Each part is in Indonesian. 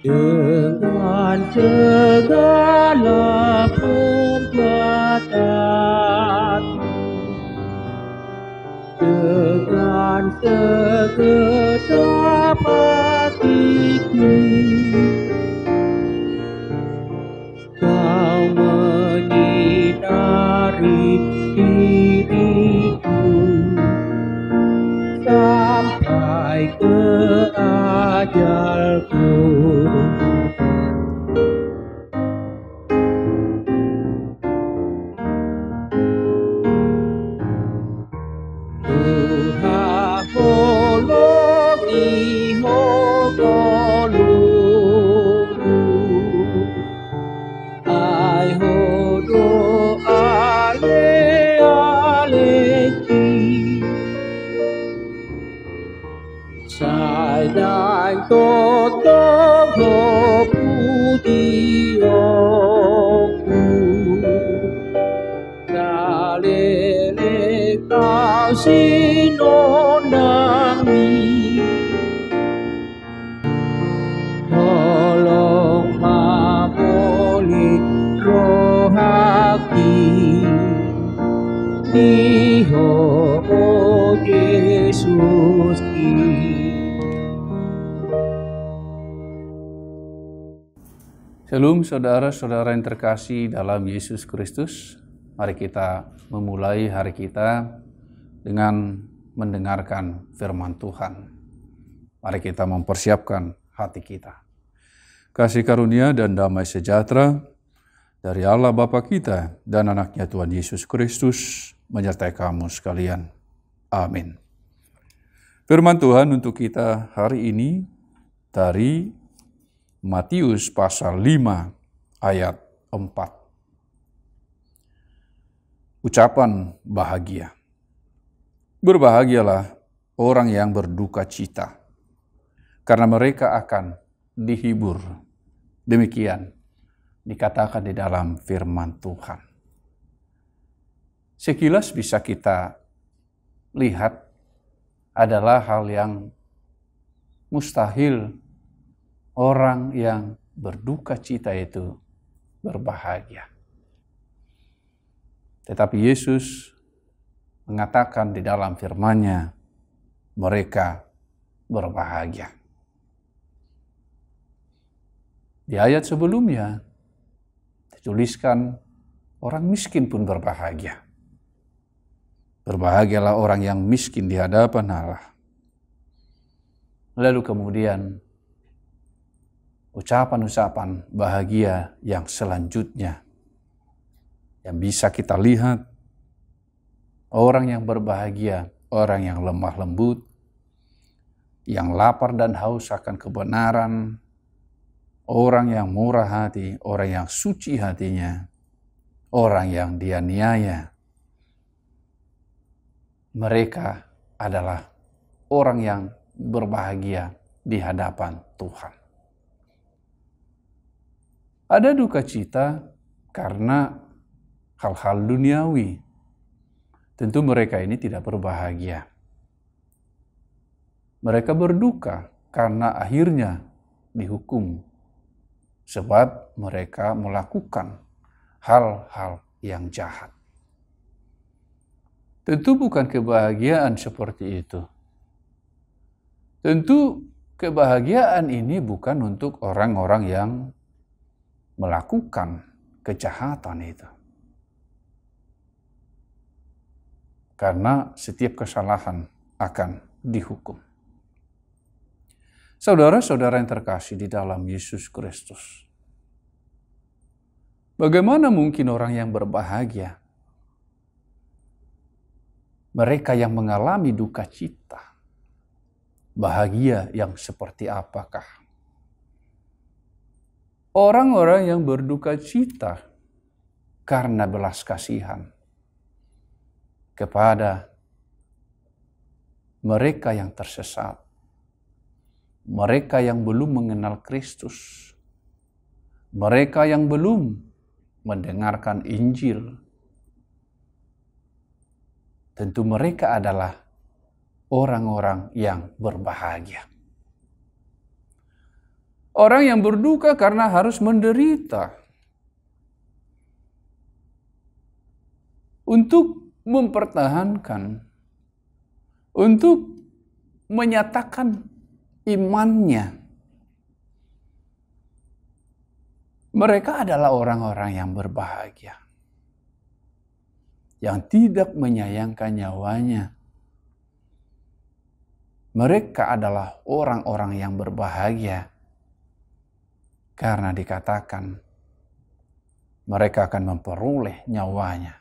dengan segala perbuatan, dengan segenap hatiku, Kau menyinari diriku sampai ke ajalku. Tuhan tolongi tolongku, ai hodo ale sai dai totong ho putioku, kalele kau sinonami, tolong mamoli rohaki, Niho oh Yesus ki. Shalom saudara-saudara yang terkasih dalam Yesus Kristus. Mari kita memulai hari kita dengan mendengarkan firman Tuhan. Mari kita mempersiapkan hati kita. Kasih karunia dan damai sejahtera dari Allah Bapa kita dan anaknya Tuhan Yesus Kristus menyertai kamu sekalian. Amin. Firman Tuhan untuk kita hari ini dari Matius pasal 5 ayat 4. Ucapan bahagia. Berbahagialah orang yang berduka cita, karena mereka akan dihibur. Demikian dikatakan di dalam firman Tuhan. Sekilas bisa kita lihat adalah hal yang mustahil orang yang berduka cita itu berbahagia. Tetapi Yesus mengatakan di dalam firman-Nya, mereka berbahagia. Di ayat sebelumnya dituliskan orang miskin pun berbahagia. Berbahagialah orang yang miskin di hadapan Allah. Lalu kemudian ucapan-ucapan bahagia yang selanjutnya yang bisa kita lihat, orang yang berbahagia, orang yang lemah lembut, yang lapar dan haus akan kebenaran, orang yang murah hati, orang yang suci hatinya, orang yang dianiaya. Mereka adalah orang yang berbahagia di hadapan Tuhan. Ada duka cita karena hal-hal duniawi. Tentu mereka ini tidak berbahagia. Mereka berduka karena akhirnya dihukum, sebab mereka melakukan hal-hal yang jahat. Tentu bukan kebahagiaan seperti itu. Tentu kebahagiaan ini bukan untuk orang-orang yang melakukan kejahatan itu. Karena setiap kesalahan akan dihukum. Saudara-saudara yang terkasih di dalam Yesus Kristus. Bagaimana mungkin orang yang berbahagia? Mereka yang mengalami duka cita. Bahagia yang seperti apakah? Orang-orang yang berduka cita karena belas kasihan kepada mereka yang tersesat, mereka yang belum mengenal Kristus, mereka yang belum mendengarkan Injil. Tentu mereka adalah orang-orang yang berbahagia. Orang yang berduka karena harus menderita. Untuk mempertahankan, untuk menyatakan imannya. Mereka adalah orang-orang yang berbahagia, yang tidak menyayangkan nyawanya. Mereka adalah orang-orang yang berbahagia karena dikatakan mereka akan memperoleh nyawanya.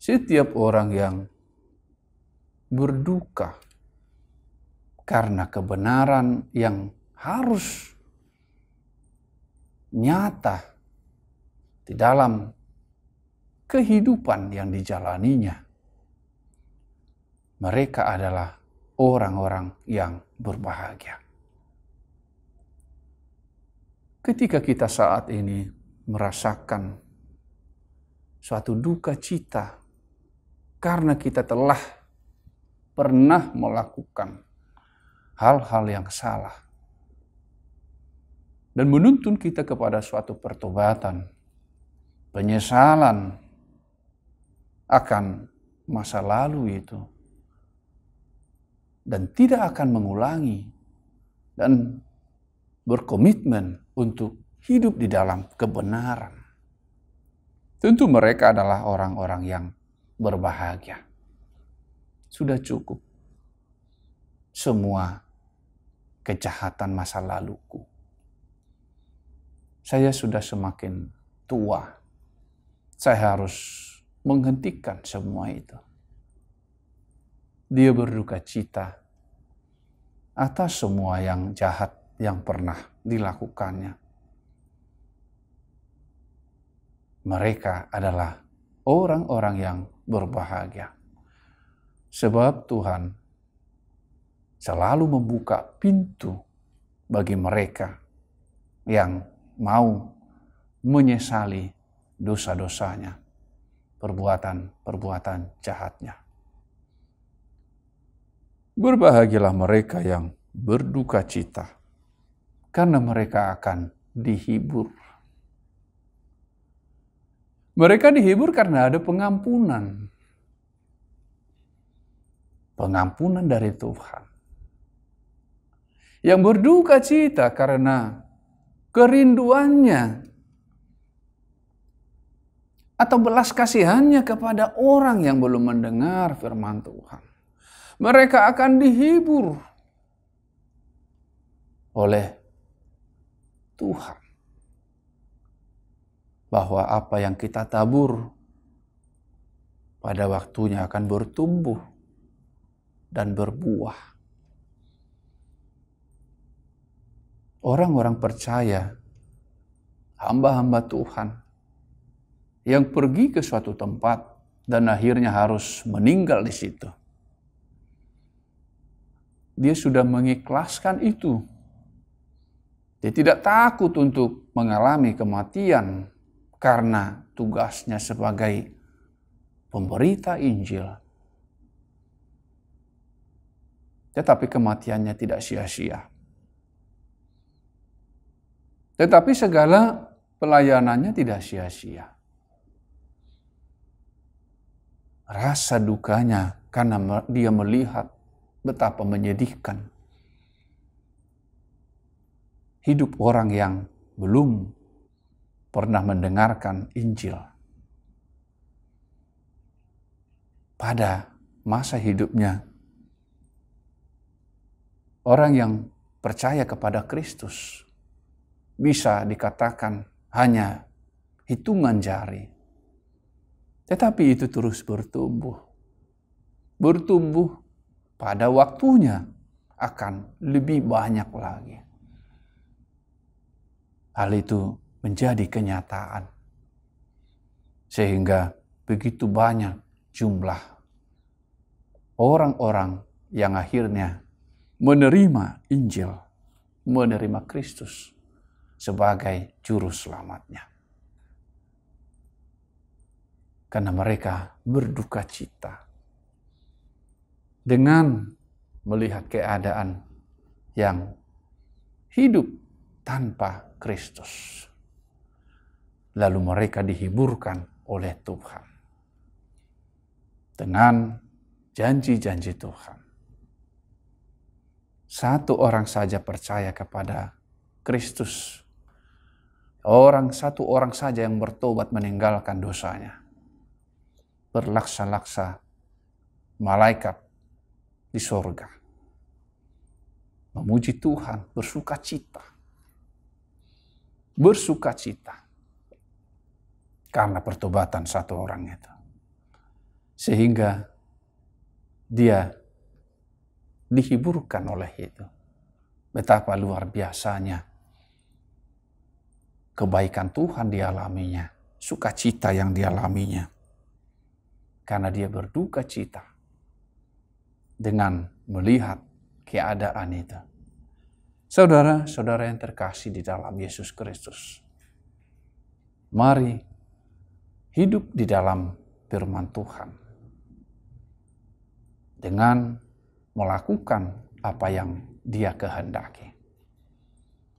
Setiap orang yang berduka karena kebenaran yang harus nyata di dalam kehidupan yang dijalaninya. Mereka adalah orang-orang yang berbahagia. Ketika kita saat ini merasakan suatu duka cita karena kita telah pernah melakukan hal-hal yang salah dan menuntun kita kepada suatu pertobatan, penyesalan akan masa lalu itu, dan tidak akan mengulangi, dan berkomitmen untuk hidup di dalam kebenaran. Tentu mereka adalah orang-orang yang berbahagia. Sudah cukup semua kejahatan masa laluku. Saya sudah semakin tua. Saya harus menghentikan semua itu. Dia berduka cita atas semua yang jahat yang pernah dilakukannya. Mereka adalah orang-orang yang berbahagia. Sebab Tuhan selalu membuka pintu bagi mereka yang mau menyesali dosa-dosanya, perbuatan-perbuatan jahatnya. Berbahagialah mereka yang berduka cita, karena mereka akan dihibur. Mereka dihibur karena ada pengampunan. Pengampunan dari Tuhan. Yang berduka cita karena kerinduannya atau belas kasihannya kepada orang yang belum mendengar firman Tuhan. Mereka akan dihibur oleh Tuhan. Bahwa apa yang kita tabur pada waktunya akan bertumbuh dan berbuah. Orang-orang percaya, hamba-hamba Tuhan, yang pergi ke suatu tempat dan akhirnya harus meninggal di situ. Dia sudah mengikhlaskan itu. Dia tidak takut untuk mengalami kematian karena tugasnya sebagai pemberita Injil. Tetapi kematiannya tidak sia-sia. Tetapi segala pelayanannya tidak sia-sia. Rasa dukanya karena dia melihat betapa menyedihkan hidup orang yang belum pernah mendengarkan Injil. Pada masa hidupnya, orang yang percaya kepada Kristus bisa dikatakan hanya hitungan jari. Tetapi itu terus bertumbuh. Bertumbuh pada waktunya akan lebih banyak lagi. Hal itu menjadi kenyataan. Sehingga begitu banyak jumlah orang-orang yang akhirnya menerima Injil, menerima Kristus sebagai juru selamatnya. Karena mereka berduka cita dengan melihat keadaan yang hidup tanpa Kristus. Lalu mereka dihiburkan oleh Tuhan dengan janji-janji Tuhan. Satu orang saja percaya kepada Kristus. Satu orang saja yang bertobat meninggalkan dosanya. Berlaksa-laksa malaikat di sorga memuji Tuhan, bersuka cita karena pertobatan satu orang itu, sehingga dia dihiburkan oleh itu. Betapa luar biasanya kebaikan Tuhan dialaminya, sukacita yang dialaminya, karena dia berduka cita dengan melihat keadaan itu. Saudara-saudara yang terkasih di dalam Yesus Kristus, mari hidup di dalam firman Tuhan dengan melakukan apa yang Dia kehendaki.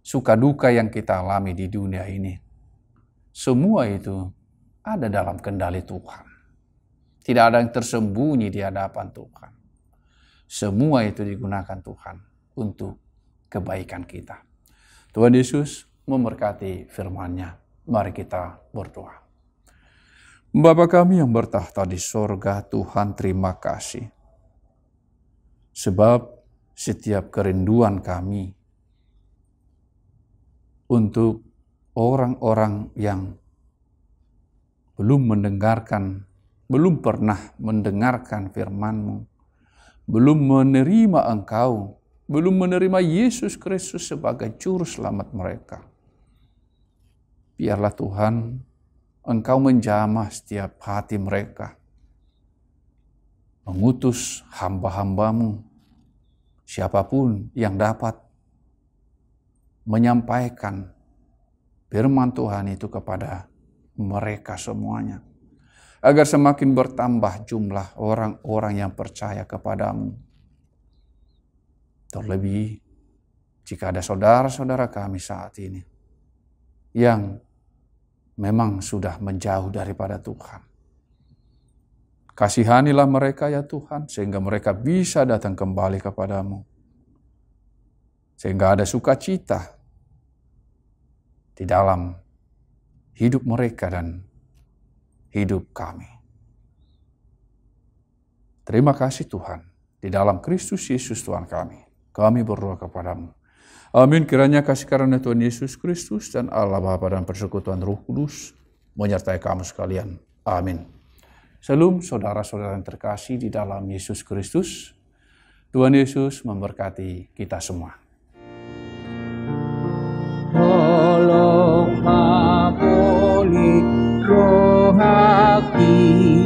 Suka duka yang kita alami di dunia ini, semua itu ada dalam kendali Tuhan. Tidak ada yang tersembunyi di hadapan Tuhan. Semua itu digunakan Tuhan untuk kebaikan kita. Tuhan Yesus memberkati firman-Nya. Mari kita berdoa. Bapa kami yang bertahta di sorga, Tuhan terima kasih. Sebab setiap kerinduan kami untuk orang-orang yang belum pernah mendengarkan firman-Mu, belum menerima Engkau, belum menerima Yesus Kristus sebagai juru selamat mereka. Biarlah Tuhan, Engkau menjamah setiap hati mereka, mengutus hamba-hamba-Mu, siapapun yang dapat menyampaikan firman Tuhan itu kepada mereka semuanya, agar semakin bertambah jumlah orang-orang yang percaya kepadamu. Terlebih jika ada saudara-saudara kami saat ini yang memang sudah menjauh daripada Tuhan. Kasihanilah mereka ya Tuhan, sehingga mereka bisa datang kembali kepadamu. Sehingga ada sukacita di dalam hidup mereka dan hidup kami. Terima kasih Tuhan, di dalam Kristus Yesus Tuhan kami berdoa kepadamu. Amin. Kiranya kasih karunia Tuhan Yesus Kristus dan Allah Bapa dan persekutuan Roh Kudus menyertai kamu sekalian. Amin. Shalom saudara-saudara yang terkasih di dalam Yesus Kristus. Tuhan Yesus memberkati kita semua. Tolong haboli rohaki,